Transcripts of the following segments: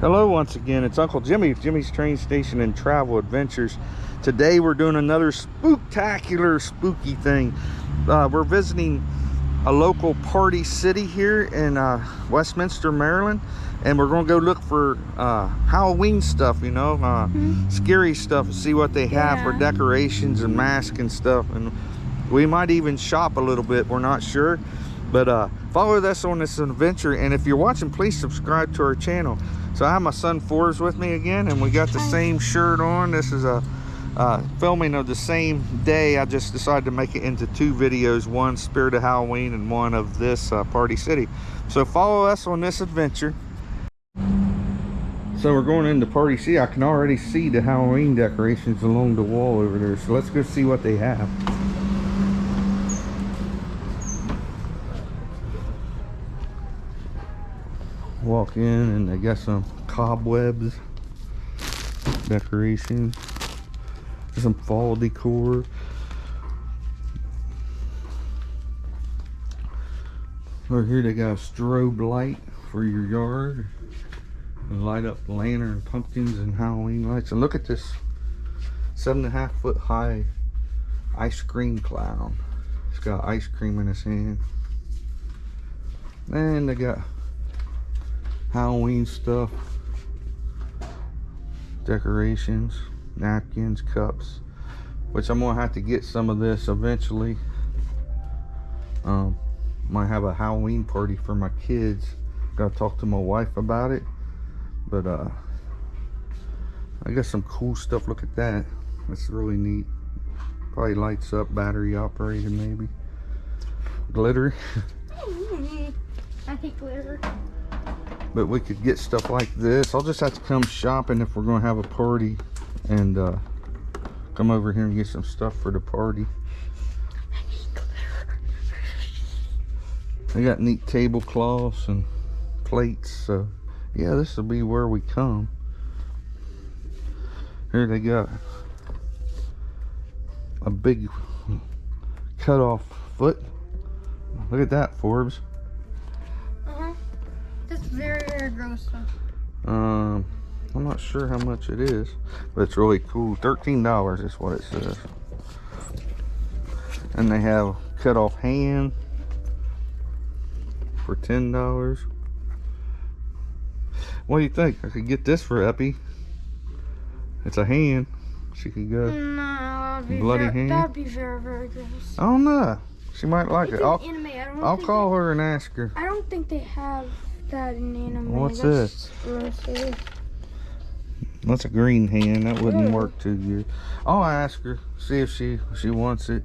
Hello once again, it's Uncle Jimmy of Jimmy's Train Station and Travel Adventures. Today we're doing another spooktacular spooky thing. We're visiting a local party city here in Westminster, Maryland, and we're going to go look for Halloween stuff, you know, scary stuff, and see what they have for decorations and masks and stuff. And we might even shop a little bit, we're not sure. But follow us on this adventure, and if you're watching, please subscribe to our channel. So I have my son Forbes with me again, and we got the same shirt on. This is a filming of the same day. I just decided to make it into two videos, one Spirit of Halloween and one of this Party City. So follow us on this adventure. So we're going into Party City. I can already see the Halloween decorations along the wall over there. So let's go see what they have. Walk in and they got some cobwebs, decorations, some fall decor. Over here they got a strobe light for your yard. And light up lantern, pumpkins, and Halloween lights. And look at this 7.5 foot high ice cream clown. He's got ice cream in his hand. And they got Halloween stuff, decorations, napkins, cups, which I'm gonna have to get some of this eventually. Might have a Halloween party for my kids. Gotta talk to my wife about it. But I got some cool stuff. Look at that. That's really neat. Probably lights up, battery operated maybe. Glitter. I think glitter. But we could get stuff like this. I'll just have to come shopping if we're going to have a party, and come over here and get some stuff for the party. They got neat tablecloths and plates, so yeah, this will be where we come. Here they got a big cut off foot. Look at that, Forbes. That's very, very gross stuff. I'm not sure how much it is, but it's really cool. $13 is what it says. And they have cut off hand for $10. What do you think? I could get this for Epi. It's a hand. She could go. No, that'd be bloody hand. That'd be very, very gross. I don't know. She might like it. I'll call her and ask her. I don't think they have that in anime. What's this? That's a green hand. That wouldn't work too good. I'll ask her, see if she wants it.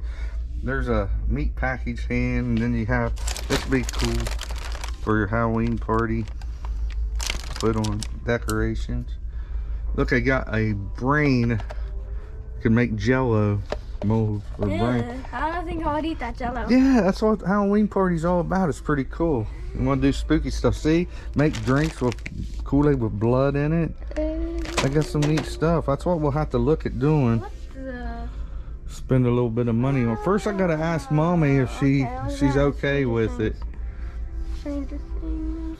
There's a meat package hand, and then you have this. Be cool for your Halloween party. Put on decorations. Look, I got a brain. You can make Jello mold for brain. I don't think I would eat that Jello. Yeah, that's what Halloween party's all about. It's pretty cool. You want to do spooky stuff? See, make drinks with Kool-Aid with blood in it. I got some neat stuff. That's what we'll have to look at doing. Spend a little bit of money on. First, I gotta ask Mommy if she's okay with it. Stranger Things.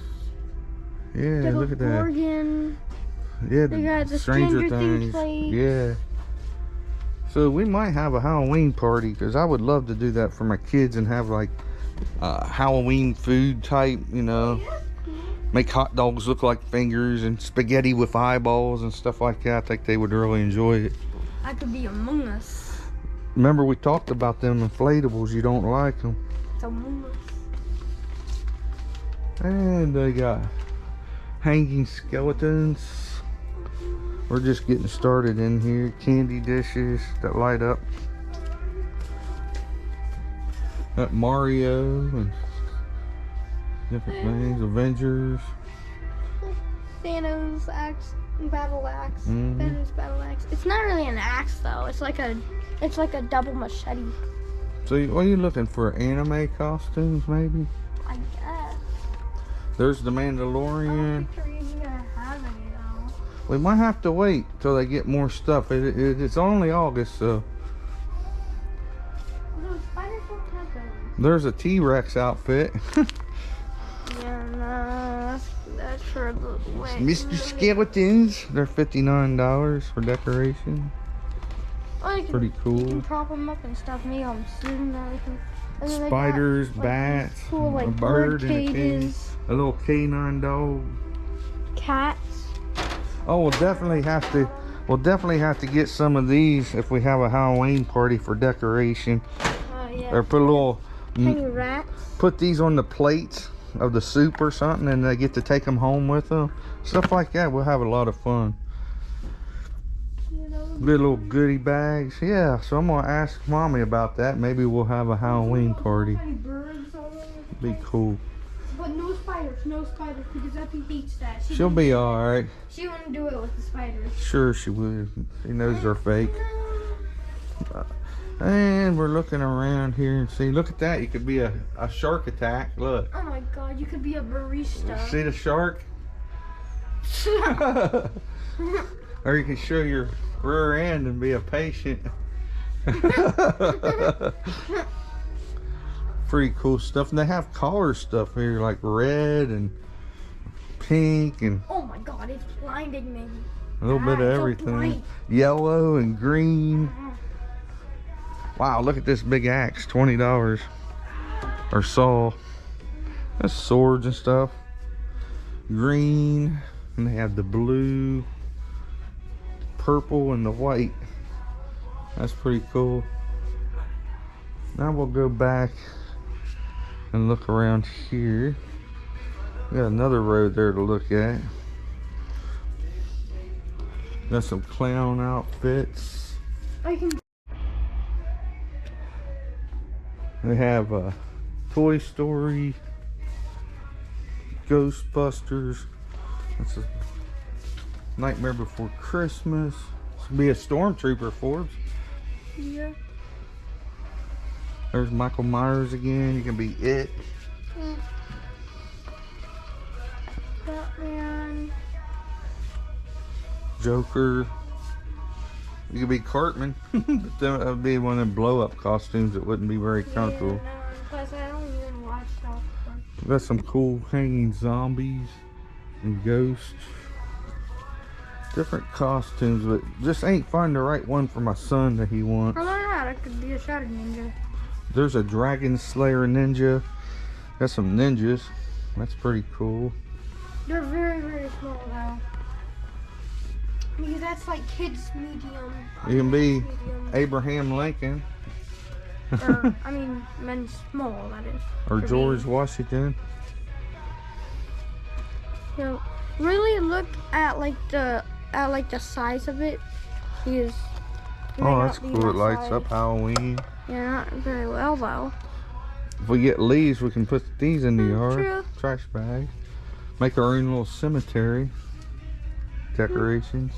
Yeah, look at that. Organ. Yeah, They got the Stranger Things Things. plates. Yeah. So we might have a Halloween party, because I would love to do that for my kids and have like Halloween food type, you know. Make hot dogs look like fingers and spaghetti with eyeballs and stuff like that. I think they would really enjoy it. I could be Among Us. Remember we talked about them inflatables. You don't like them. It's Among Us. And they got hanging skeletons. We're just getting started in here. Candy dishes that light up. Got Mario and different things. Avengers. Thanos axe, battle axe. Thanos battle axe. It's not really an axe though. It's like a double machete. So what are you looking for? Anime costumes maybe? I guess. There's the I Mandalorian. don't think they're even gonna have any though. We might have to wait till they get more stuff. It's only August, so. Those spiders don't have those. There's a T-Rex outfit. Yeah, no, That's for a little way. Mr. Skeletons. They're $59 for decoration. Oh, you Pretty You cool. can prop them up and stuff. Me on student and everything. And then they got, Spiders, like, these bats, cool, like, a bird in a cage, cages, a little canine dog. cats. Oh, we'll definitely have to. We'll definitely have to get some of these if we have a Halloween party for decoration. Yeah. Or put a little. Tiny rats. Put these on the plates of the soup or something, and they get to take them home with them. Stuff like that. We'll have a lot of fun. Good little goodie bags. Yeah, so I'm gonna ask Mommy about that. Maybe we'll have a Halloween party. Be cool. But no spiders, because Epi hates that. She'll be alright. She wouldn't do it with the spiders. Sure she would. She knows they're fake. And we're looking around here and see. Look at that. You could be a shark attack. Look. Oh my god, you could be a barista. See the shark? Or you can show your rear end and be a patient. Pretty cool stuff. And they have color stuff here, like red and pink and Oh my god, it's blinding me. a little bit of it's so everything. bright. Yellow and green. Wow, look at this big axe, $20. Or saw. That's swords and stuff. Green. And they have the blue, purple, and the white. That's pretty cool. Now we'll go back and look around here. We got another road there to look at. Got some clown outfits. I can. They have a Toy Story, Ghostbusters. That's a Nightmare Before Christmas. This will be a stormtrooper, Forbes. Yeah. There's Michael Myers again. You can be it. Batman. Joker. You could be Cartman. But that would be one of them blow-up costumes that wouldn't be very comfortable. Yeah, no, plus I don't even watch South Park. We got some cool hanging zombies and ghosts. Different costumes, but just ain't find the right one for my son that he wants. Oh, yeah, that could be a Shadow Ninja. There's a Dragon Slayer ninja. Got some ninjas. That's pretty cool. They're very, very small though. Because that's like kids medium. You can be Medium. Abraham Lincoln Or, I mean, men small, that is. or For George me. Washington. You know, really look at like the size of it. Because it may Oh, not that's be cool. It that lights size. up Halloween. Yeah, not very well though. If we get leaves, we can put these in the yard. True. Trash bag. Make our own little cemetery decorations.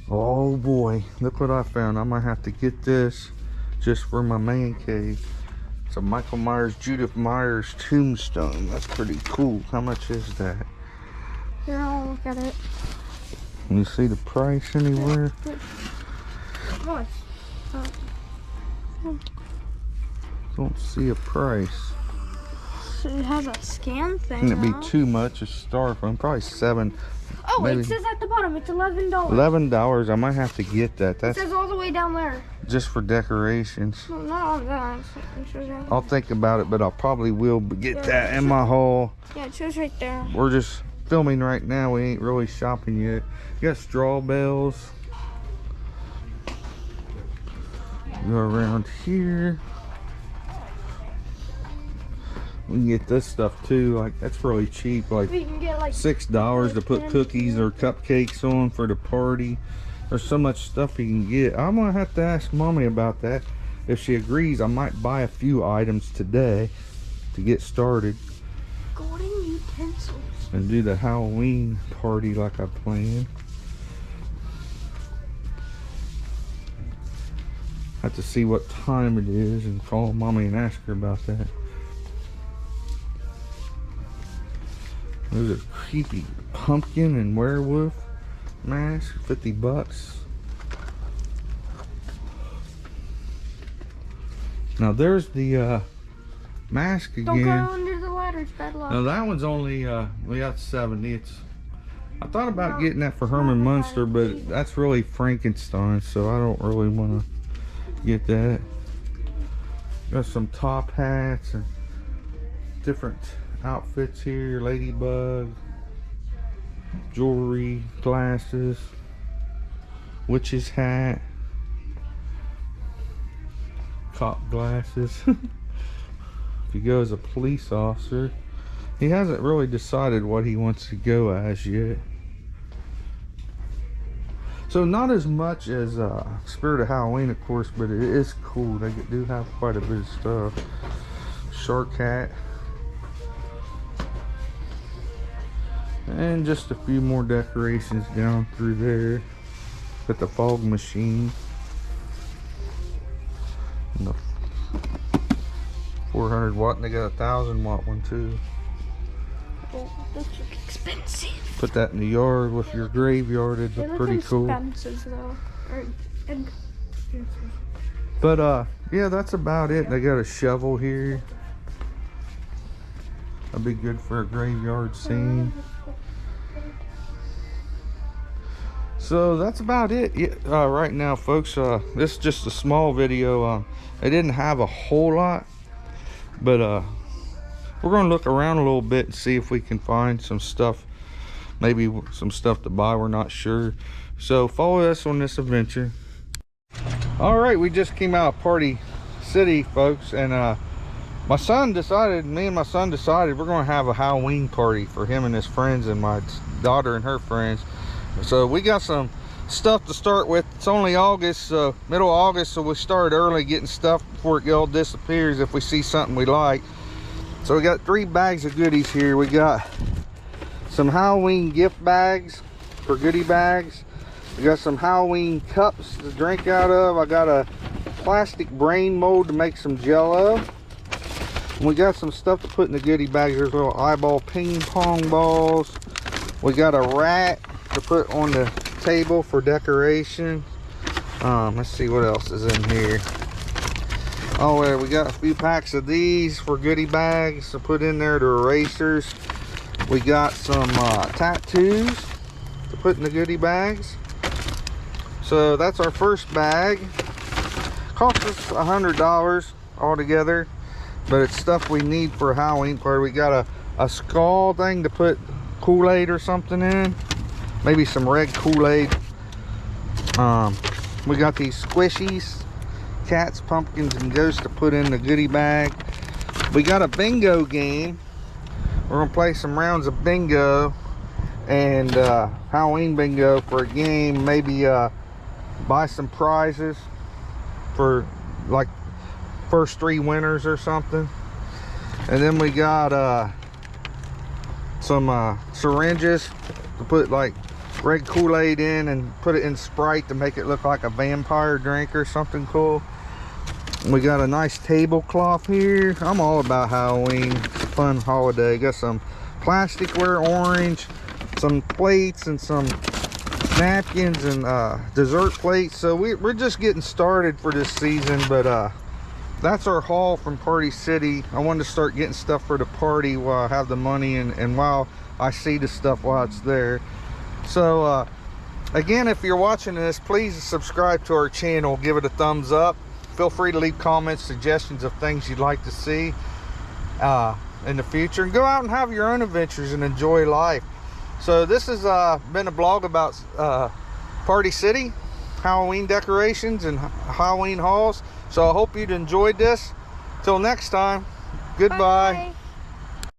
Oh boy, look what I found. I might have to get this just for my man cave. It's a Michael Myers, Judith Myers tombstone. That's pretty cool. How much is that? Here, I'll look at it. Can you see the price anywhere? What? Don't see a price. So it has a scan thing. Can it be huh? too much? A styrofoam, probably $7. Oh, maybe it says at the bottom it's $11. $11. I might have to get that. It That's says all the way down there. just for decorations. No, not on that. It shows right I'll think about it, but I probably will get that in my haul. Yeah, it shows right there. We're just filming right now. We ain't really shopping yet. You got straw bales. Go around here. We can get this stuff too. Like that's really cheap. Like We can get like $6 to put cookies or cupcakes on for the party. There's so much stuff you can get. I'm gonna have to ask Mommy about that. If she agrees, I might buy a few items today to get started golden utensils. and do the Halloween party like I planned. Have to see what time it is and call Mommy and ask her about that. There's a creepy pumpkin and werewolf mask, $50. Now there's the mask Don't again. go under the ladder. or it's better luck? Now that one's only we got 70. I thought about getting that for Herman Munster, but that's really Frankenstein, so I don't really want to get that. Got some top hats and different outfits here. Ladybug, jewelry, glasses, witch's hat, cop glasses. If he goes as a police officer, he hasn't really decided what he wants to go as yet. So not as much as Spirit of Halloween, of course, but it is cool. They do have quite a bit of stuff. Shark hat. And just a few more decorations down through there. Got the fog machine. And the 400 watt, and they got a 1000 watt one too. Oh, those look expensive. Put that in the yard with your graveyard. It'd look pretty cool. Expensive though. But yeah, that's about it. They got a shovel here. That'd be good for a graveyard scene. So that's about it right now, folks. This is just a small video. They didn't have a whole lot, but we're gonna look around a little bit and see if we can find some stuff, maybe some stuff to buy. We're not sure, so follow us on this adventure. All right, we just came out of Party City, folks, and me and my son decided we're gonna have a Halloween party for him and his friends, and my daughter and her friends. So we got some stuff to start with. It's only August, middle of August, so we started early getting stuff before it all disappears if we see something we like. So we got 3 bags of goodies here. We got some Halloween gift bags for goodie bags. We got some Halloween cups to drink out of. I got a plastic brain mold to make some jello. And we got some stuff to put in the goodie bags. There's little eyeball ping pong balls. We got a rat to put on the table for decoration. Let's see what else is in here. Oh, yeah, we got a few packs of these for goodie bags to put in there, the erasers. We got some tattoos to put in the goodie bags. So that's our first bag. Cost us $100 altogether, but it's stuff we need for a Halloween party. We got a skull thing to put Kool-Aid or something in. Maybe some red Kool-Aid. We got these squishies, cats, pumpkins, and ghosts to put in the goodie bag. We got a bingo game. We're gonna play some rounds of bingo and Halloween bingo for a game. Maybe buy some prizes for like first 3 winners or something. And then we got some syringes to put like red Kool-Aid in and put it in Sprite to make it look like a vampire drink or something cool. We got a nice tablecloth here. I'm all about Halloween. It's a fun holiday. Got some plasticware, orange, some plates and some napkins and dessert plates. So we're just getting started for this season, but that's our haul from Party City. I wanted to start getting stuff for the party while I have the money and while I see the stuff while it's there. So again, if you're watching this, please subscribe to our channel, give it a thumbs up. Feel free to leave comments, suggestions of things you'd like to see in the future, and go out and have your own adventures and enjoy life. So this has been a blog about Party City, Halloween decorations and Halloween hauls. So I hope you'd enjoyed this. Till next time, goodbye. Bye.